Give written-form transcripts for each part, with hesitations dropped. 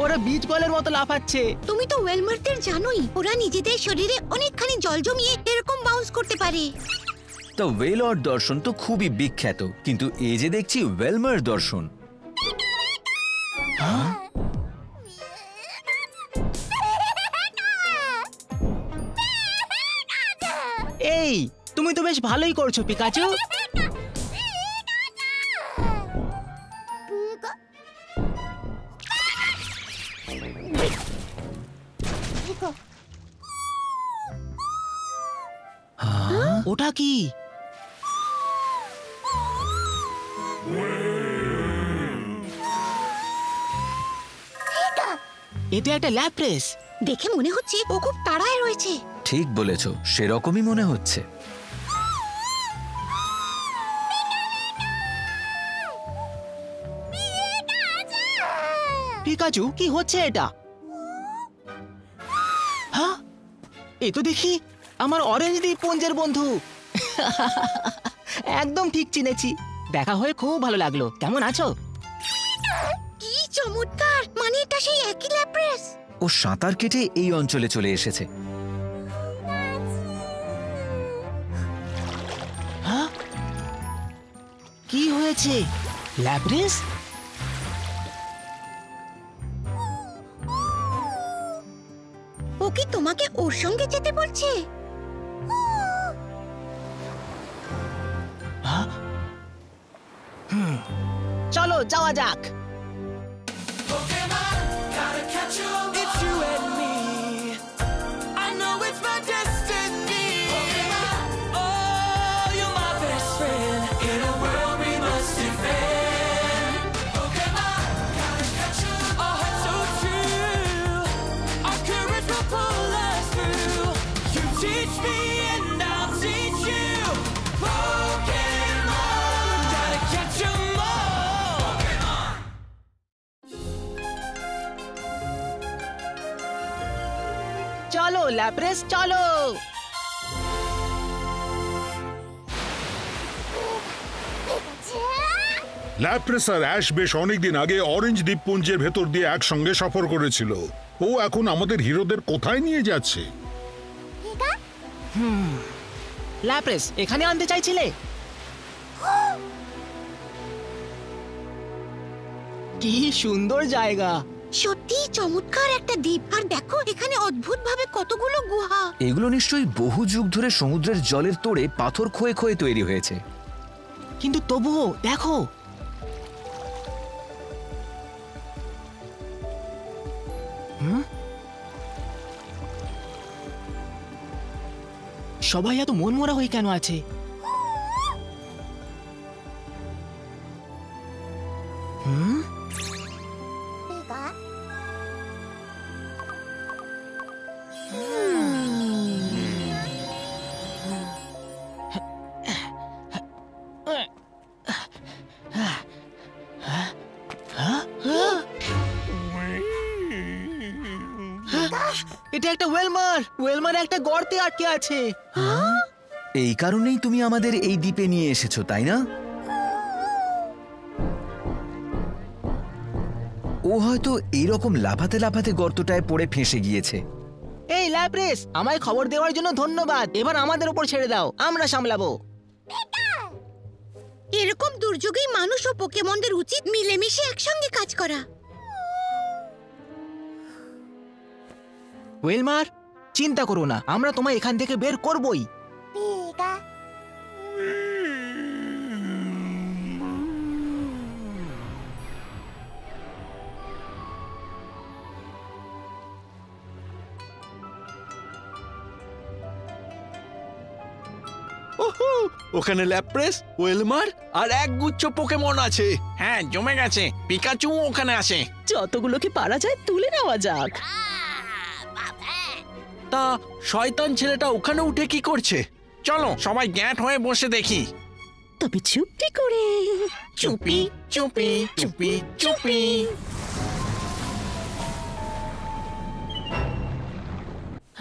ওরা বীজ বলের মতো লাফাচ্ছে। তুমি তো ওয়েলমারদের জানোই, ওরা নিজেদের শরীরে অনেকখানি জল জমিয়ে এরকম বাউন্স করতে পারে। তো ওয়েলর দর্শন তো খুবই বিখ্যাত, কিন্তু এই যে দেখছি ওয়েলমার দর্শন। এই তুমি তো বেশ ভালোই করছো পিকাচু। ওটা কি? এটা একটা ল্যাপ্রেস। দেখে মনে হচ্ছে ও খুব তাড়ায় রয়েছে। ঠিক বলেছো, সেরকমই মনে হচ্ছে। পিকাচু, কি হচ্ছে এটা? হ্যাঁ, এ তো দেখি আমার অরেঞ্জ দ্বীপপুঞ্জের বন্ধু। একদম ঠিক চিনেছি। দেখা হয়ে খুব ভালো লাগলো। কেমন আছো? কি চমৎকার! মানে এটা সেই একই ল্যাপ্রেস। ও সাঁতার কেটে এই অঞ্চলে চলে এসেছে। হ্যাঁ, কি হয়েছে ল্যাপ্রেস? ও কি তোমাকে ওর সঙ্গে যেতে বলছে? চলো যাওয়া যাক। চলো ল্যাপ্রেস, চলো। ল্যাপ্রেস আর অ্যাশ বেশ অনেকদিন আগে অরেঞ্জ দ্বীপপুঞ্জের ভেতর দিয়ে একসঙ্গে সফর করেছিল। ও এখন আমাদের হিরোদের কোথায় নিয়ে যাচ্ছে? ল্যাপ্রেস, এখানে আনতে চাইছিলে? কি সুন্দর জায়গা! সত্যি চমৎকার একটা দ্বীপ। আর দেখো এখানে অদ্ভুতভাবে কতগুলো গুহা। এগুলো নিশ্চয়ই বহু যুগ ধরে সমুদ্রের জলের তোড়ে পাথর ক্ষয়ে ক্ষয়ে তৈরি হয়েছে। কিন্তু তবুও দেখো, সবাই এত মনমরা হয়ে কেন আছে? এটা একটা ওয়েলমার। ওয়েলমার একটা গর্তে আটকে আছে। এই কারণেই তুমি আমাদের এই দ্বীপে নিয়ে এসেছো, তাই না? ও হয়তো এইরকম লাফাতে লাফাতে গর্তটায় পড়ে ফেঁসে গিয়েছে। এই ল্যাপ্রেস, আমায় খবর দেওয়ার জন্য ধন্যবাদ। এবার আমাদের উপর ছেড়ে দাও, আমরা সামলাবো। এরকম দুর্যোগেই মানুষ ও পোকেমনদের উচিত মিলেমিশে একসঙ্গে কাজ করা। ওয়েলমার, চিন্তা করো না, আমরা তোমায় এখান থেকে বের করবই। ওখানে ল্যাপ্রেস, ওয়েলমার আর একগুচ্ছ পোকেমন আছে। হ্যাঁ, জমে গেছে। পিকাচু ওখানে আছে। যতগুলোকে পারা যায় তুলে নেওয়া যাক। তা শয়তান ছেলেটা ওখানে উঠে কি করছে? চলো সবাই গ্যাট হয়ে বসে দেখি। তবে চুপটি করে। চুপি চুপি চুপি চুপি।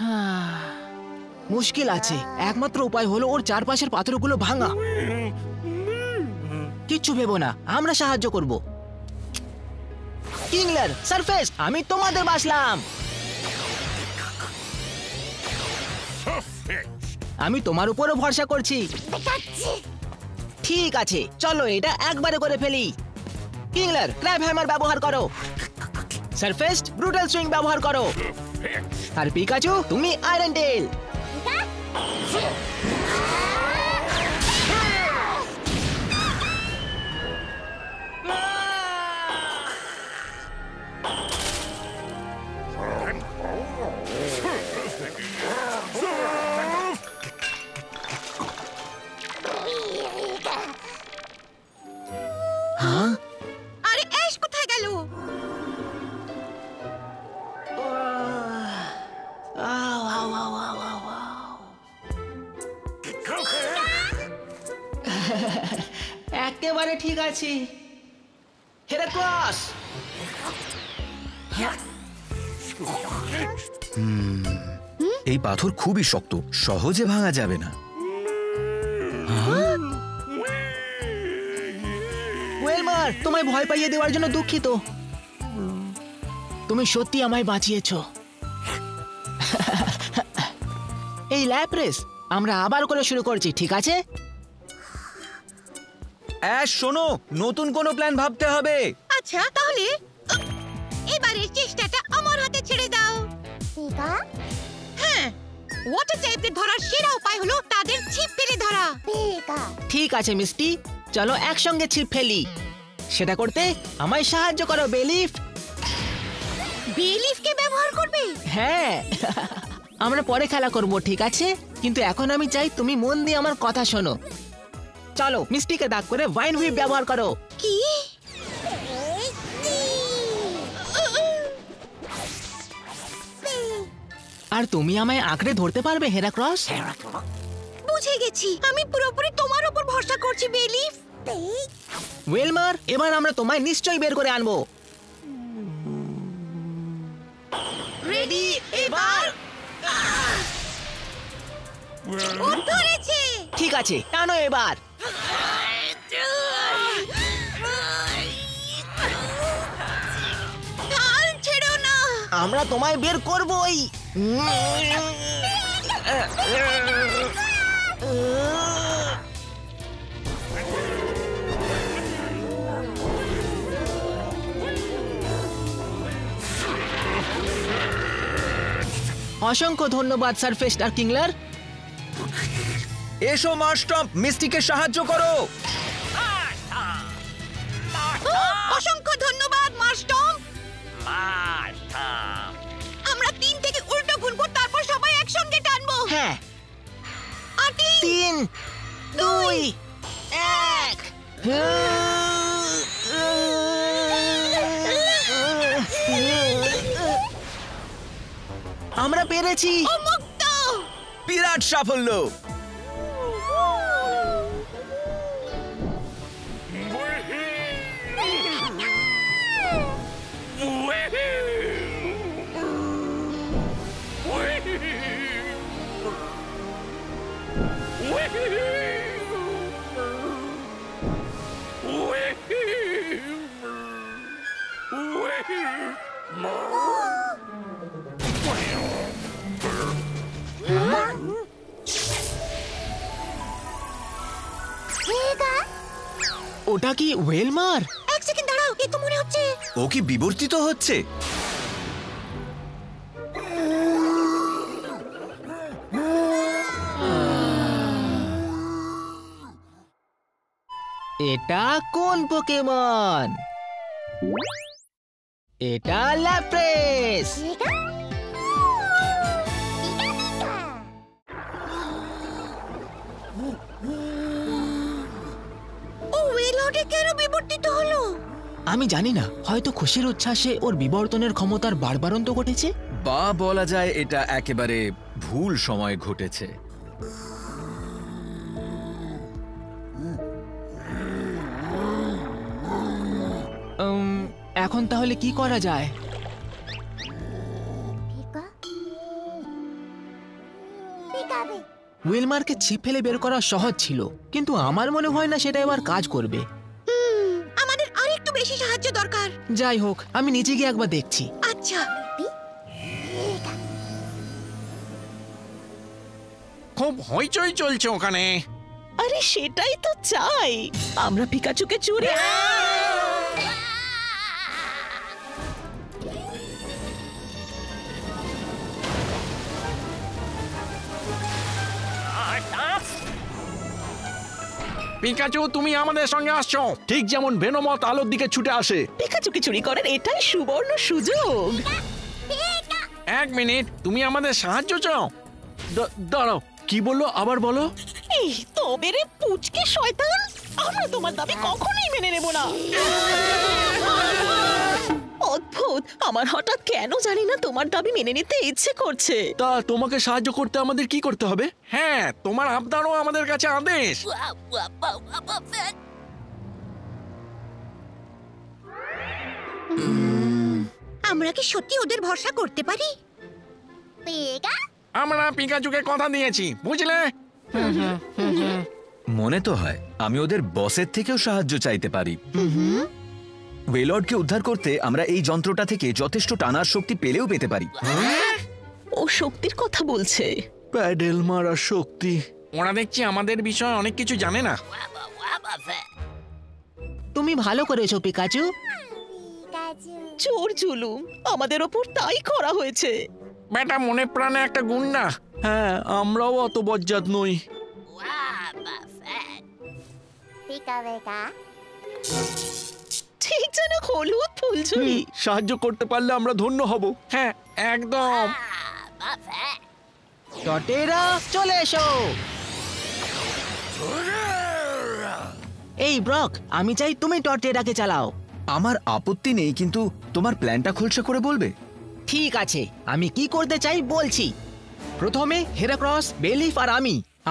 হ্যাঁ, মুশকিল আছে। একমাত্র উপায় হলো ওর চারপাশের পাথরগুলো ভাঙা। কিচ্ছু ভেবো না, আমরা সাহায্য করব। কিংলার, সারফেস, আমি তোমাদের বাঁচলাম। আমি তোমার উপরও ভরসা করছি। ঠিক আছে, চলো এটা একবারে করে ফেলি। কিংলার, ক্র্যাব হ্যামার ব্যবহার করো। সারফেস, ব্রুটাল সুইং ব্যবহার করো। আর পিকাচু, তুমি আয়রন টেল। আরে অ্যাশ কোথায় গেল? একেবারে ঠিক আছে। হেরাক্রস, এই পাথর খুবই শক্ত, সহজে ভাঙা যাবে না। ওয়েলমার, তোমায় ভয় পাইয়ে দেওয়ার জন্য দুঃখিত। তুমি সত্যি আমায় বাঁচিয়েছো। এই ল্যাপ রেস আমরা আবার করে শুরু করছি, ঠিক আছে? অ্যাশ, শোনো, নতুন কোনো প্ল্যান ভাবতে হবে। আচ্ছা তাহলে এবারের চেষ্টাটা আমার হাতে ছেড়ে দাও। হ্যাঁ, ওয়াটার টাইপকে ধরার সেরা উপায় হলো তাদের ছিপ ফেলে ধরা। ঠিক আছে মিষ্টি, চলো একসঙ্গে ছিপ ফেলি। সেটা করতে আমায় সাহায্য করো বেলিফ। বিলিফকে ব্যবহার করবে? হ্যাঁ, আমরা পরে খেলা করব, ঠিক আছে? কিন্তু এখন আমি চাই তুমি মন দিয়ে আমার কথা শোনো। চলো মিষ্টিকে দাগ করে ভাইন হুইপ ব্যবহার করো। কি? আর তুমি আমায় আঁকড়ে ধরতে পারবে হেরাক্রস? বুঝে গেছি, আমি পুরোপুরি তোমার উপর ভরসা করছি বিলিফ। ওয়েলমার, এবার আমরা তোমায় নিশ্চয়ই বের করে আনবো। রেডি? এবার ও ধরেছে। ঠিক আছে, টানো এবার। আর ছেড়ো না। আমরা তোমায় বের করবই। অসংখ্য ধন্যবাদ সারফেস আর কিংলার। এসো মাস্টার, মিষ্টিকে সাহায্য করো। অসংখ্য ধন্যবাদ মাস্টম। আমরা 3 থেকে উল্টো গুনবো, তারপর সবাই একসঙ্গে টানবো। হ্যাঁ, আর 3, 2, 1। আমরা পেরেছি। মুক্ত। বিরাট সাফল্য। ওটা কি ওয়েলমার? এক সেকেন্ড দাঁড়াও, এ তো মনে হচ্ছে ও কি বিবর্তিত হচ্ছে? এটা কোন পোকেমন? এটা ল্যাপ্রেস। ও ওয়েলহার্টে কেন বিবর্তিত হলো? আমি জানি না, হয়তো খুশির উচ্ছ্বাসে ওর বিবর্তনের ক্ষমতার বাড়বাড়ন্ত ঘটেছে। বা বলা যায় এটা একেবারে ভুল সময় ঘটেছে। এখন তাহলে কি করা যায়? ওয়েলমারকে ছিপ ফেলে বের করা সহজ ছিল, কিন্তু আমার মনে হয় না সেটা এবার কাজ করবে। আমাদের আরেকটু বেশি সাহায্য দরকার। যাই হোক, আমি নিচে গিয়ে একবার দেখছি। আচ্ছা। খুব হইচই চলছে ওখানে। আরে সেটাই তো চাই, আমরা পিকাচুকে চুরি। পিকাচু, তুমি আমাদের সঙ্গে আসছো। ঠিক যেমন ভেনোমত আলোর দিকে ছুটে আসে। পিকাচুকে চুরি করার এটাই সুবর্ণ সুযোগ। 1 মিনিট, তুমি আমাদের সাহায্য চাও? দাঁড়াও, কি বললো আবার বলো? এই তবে রে পুচকে শয়তান, আমরা তোমার দাবি কখনোই মেনে নেব না। অদ্ভুত, আমার হঠাৎ কেন জানি না তোমার দাবি মেনে নিতে ইচ্ছে করছে। তা তোমাকে সাহায্য করতে আমাদের কি করতে হবে? হ্যাঁ, তোমার আবদারও আমাদের কাছে আদেশ। আমরা কি সত্যি ওদের ভরসা করতে পারি? আমরা পিকাচুকে কথা দিয়েছি, বুঝলে? মনে তো হয় আমি ওদের বসের থেকেও সাহায্য চাইতে পারি। ওয়েলর্ডকে উদ্ধার করতে আমরা এই যন্ত্রটা থেকে যথেষ্ট টানার শক্তি পেলেও পেতে পারি। ও শক্তির কথা বলছে। প্যাডেল মারার শক্তি। ওরা দেখছি আমাদের বিষয়ে অনেক কিছু জানে না। তুমি ভালো করেছো পিকাচু। চোর জুলুম আমাদের ওপর তাই করা হয়েছে। বেটা মনে প্রাণে একটা গুন্ডা। হ্যাঁ, আমরাও অত বজ্জাত নই। ঠিক যেন হলুদ ফুলঝুরি। সাহায্য করতে পারলে আমরা ধন্য হব। হ্যাঁ, একদম। টটেরা চলে এসো। এই ব্রক, আমি চাই তুমি টর্টেরাকে চালাও। আমার আপত্তি নেই, কিন্তু তোমার প্ল্যানটা খোলসা করে বলবে? ঠিক আছে, আমি কি করতে চাই বলছি। প্রথমে হেরাক্রস, বেলিফ আর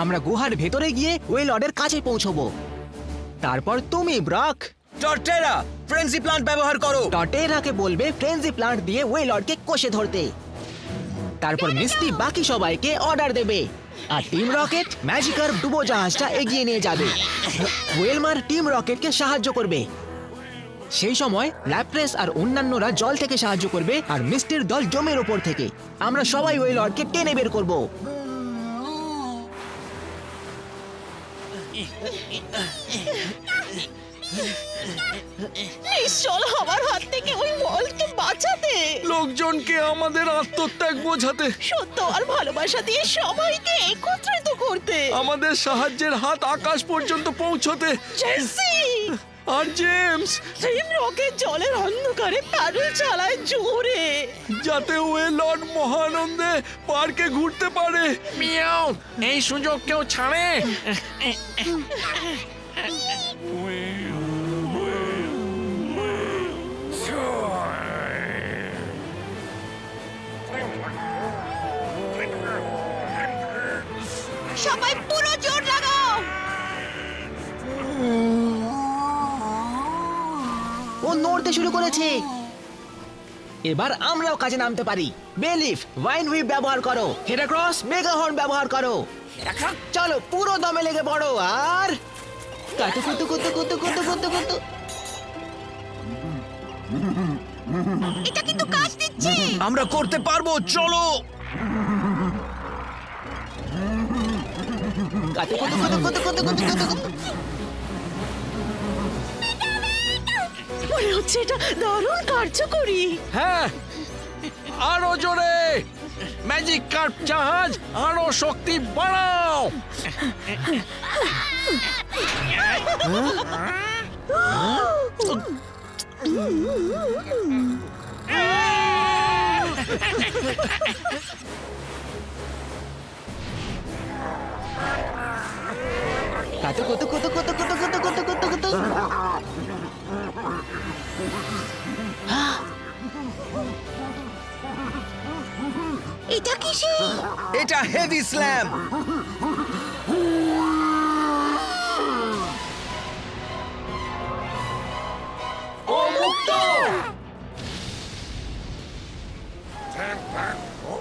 আমরা গুহার ভেতরে গিয়ে ওয়েলর্ডের কাছে পৌঁছবো। তারপর তুমি ব্রক টর্টেরা, ফ্রেন্সি প্ল্যান্ট ব্যবহার করো। টটেরাকে বলবে ফ্রেন্সি প্লান্ট দিয়ে ওয়েলর্ডকে কষে ধরতে। তারপর মিস্টি বাকি সবাইকে অর্ডার দেবে, আর টিম রকেট ম্যাজিকার ডুবোজাহাজটা এগিয়ে নিয়ে যাবে। ওয়েলমার টিম রকেটকে সাহায্য করবে। সেই সময় ল্যাপ্রেস আর অন্যান্যরা জল থেকে সাহায্য করবে, আর মিস্টির দল জমের ওপর থেকে। আমরা সবাই ওয়েলর্ডকে টেনে বের করব। চল আমার হাত থেকে ওই বলকে বাঁচাতে, লোকজনকে আমাদের আত্মত্যাগ বোঝাতে, সত্য আর ভালোবাসা দিয়ে সবাইকে একত্রিত করতে, আমাদের সাহায্যের হাত আকাশ পর্যন্ত পৌঁছতে। জেসি আর জেমস, টিম রকেট জলের অন্ধকারে প্যাডেল চালায় জোরে, যাতে ওয়েলর্ড মহানন্দে পার্কে ঘুরতে পারে। মিয়াও, এই সুযোগ কেউ ছাড়ে? সবাই পুরো জোর লাগাও। ও নড়তে শুরু করেছে। এবার আমরাও কাজে নামতে পারি। বেলিফ, ওয়াইন হুইপ ব্যবহার করো। হেরাক্রস, মেগাহর্ন ব্যবহার করো। চলো পুরো দমে লেগে পড়ো। আর কাটু কুতু কুতু কুতু কুতু কুতু কুতু। এটা কিন্তু কাজ দিচ্ছে। আমরা করতে পারবো, চলো। কাটু কুতু কুতু কুতু কুতু কুতু কুতু কুতু। মনে হচ্ছে এটা দারুণ কার্যকরী। হ্যাঁ, আরো জোরে। ম্যাজিক কার্প জাহাজ, আরো শক্তি বাড়াও। কাটু কুতু কুতু কুতু কুতু কুতু কুতু কুতু কুতু। এটা কিসে? এটা হেভি স্ল্যাম। ও মুক্ত।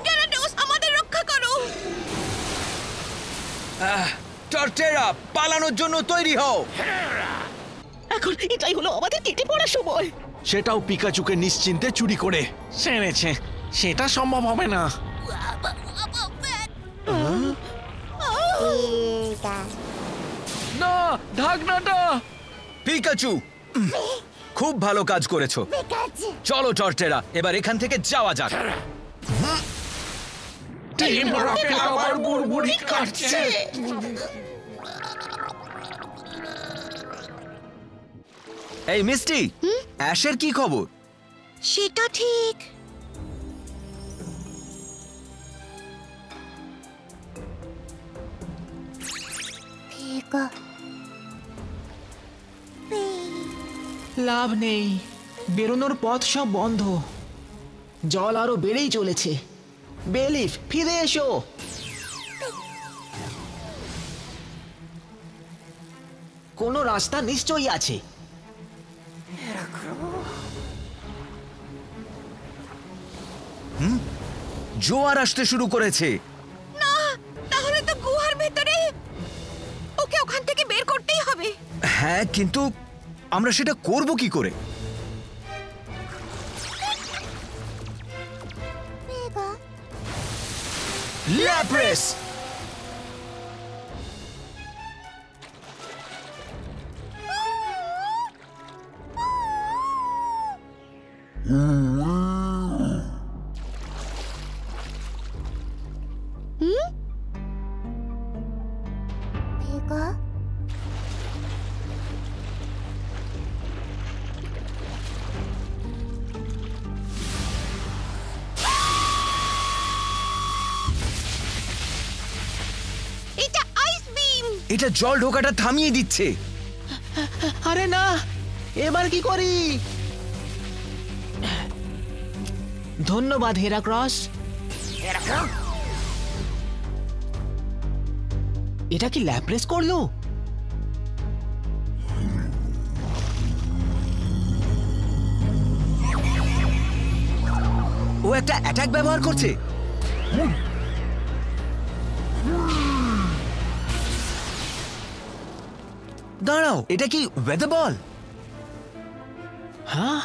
গ্যারাডোস, আমাদের রক্ষা করো। টর্টেরা, পালানোর জন্য তৈরি হও। এখন এটাই হলো আমাদের কেটে পড়ার সময়। সেটাও পিকাচুকে নিশ্চিন্তে চুরি করে। সেরেছে, সেটা সম্ভব হবে না। না, ঢাকনাটা। পিকাচু, খুব ভালো কাজ করেছো। চলো টর্টেরা, এবার এখান থেকে যাওয়া যাক। টিম রকেট আবার বুড়বুড়ি কাটছে। এই মিষ্টি, অ্যাশের কি খবর? সেটা ঠিক। লাভ নেই, বেরোনোর পথ সব বন্ধ। জল আরো বেড়েই চলেছে। বেলিফ, ফিরে এসো। কোনো রাস্তা নিশ্চয়ই আছে। জোয়ার আসতে শুরু করেছে। না, তাহলে তো গুহার ভেতরে। ওকে ওখান থেকে বের করতেই হবে। হ্যাঁ, কিন্তু আমরা সেটা করব কি করে? ল্যাপ্রেস! এটা আইস বিম। এটা জল ঢোকাটা থামিয়ে দিচ্ছে। আরে না, এবার কি করি? ধন্যবাদ হেরাক্রস। এটা কি ল্যাপ্রেস করলো? ও একটা অ্যাটাক ব্যবহার করছে। দাঁড়াও, এটা কি ওয়েদার বল? হ্যাঁ,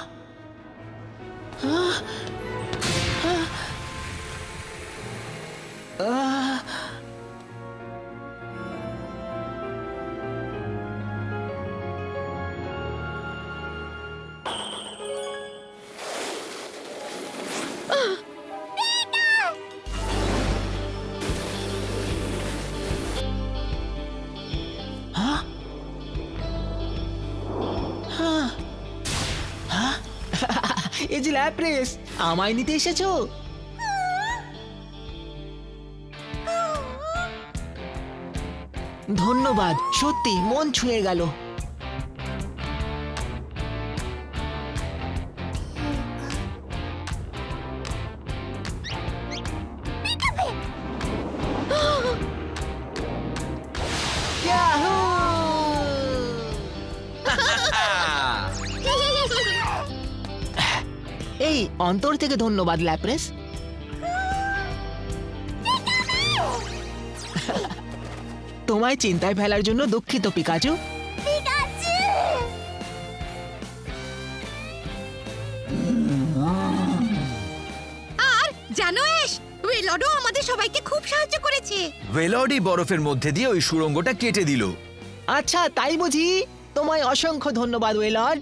এই যে ল্যাপ্রেস, আমায় নিতে এসেছো? ধন্যবাদ, সত্যি মন ছুঁয়ে গেল। এই অন্তর থেকে ধন্যবাদ ল্যাপ্রেস। তোমায় চিন্তায় ফেলার জন্য দুঃখিত পিকাচু। আর জানো এস, ওয়েলডও আমাদের সবাইকে খুব সাহায্য করেছে। ওয়েলডই বরফের মধ্যে দিয়ে ওই সুড়ঙ্গটা কেটে দিল। আচ্ছা, তাই বুঝি? তোমায় অসংখ্য ধন্যবাদ ওয়েলড।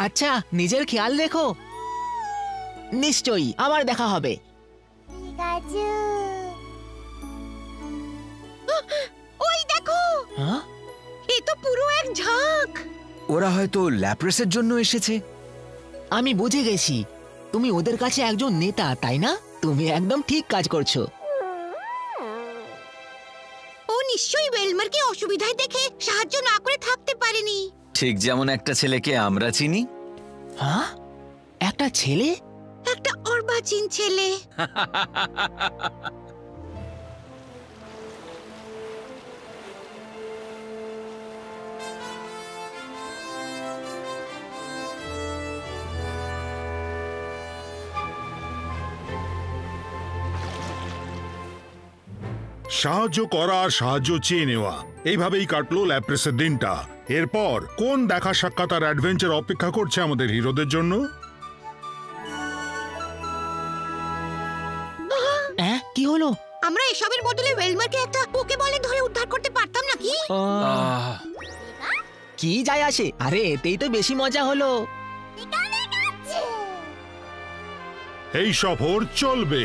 আচ্ছা, নিজের খেয়াল রেখো। নিশ্চয়ই আবার দেখা হবে। ওই দেখো, হ্যাঁ, এ তো পুরো এক ঝাঁক। ওরা হয়তো ল্যাপ্রেসের জন্য এসেছে। আমি বুঝে গেছি, তুমি ওদের কাছে একজন নেতা, তাই না? তুমি একদম ঠিক কাজ করছো। ও নিশ্চয়ই ওয়েলমারকে অসুবিধায় দেখে সাহায্য না করে থাকতে পারেনি। ঠিক যেমন একটা ছেলেকে আমরা চিনি। হ্যাঁ, একটা ছেলে? একটা অর্বাচীন ছেলে। সাহায্য করা আর সাহায্য চেয়ে নেওয়া, এইভাবেই কাটলো ল্যাপ্রেসের দিনটা। এরপর কোন দেখা সাক্ষাৎ আর অ্যাডভেঞ্চার অপেক্ষা করছে আমাদের হিরোদের জন্য? কি হলো? আমরা এসবের বদলে ওয়েলমারকে একটা পোকেবলে ধরে উদ্ধার করতে পারতাম নাকি? কি যায় আসে? আরে এতেই তো বেশি মজা হলো। এই সফর চলবে।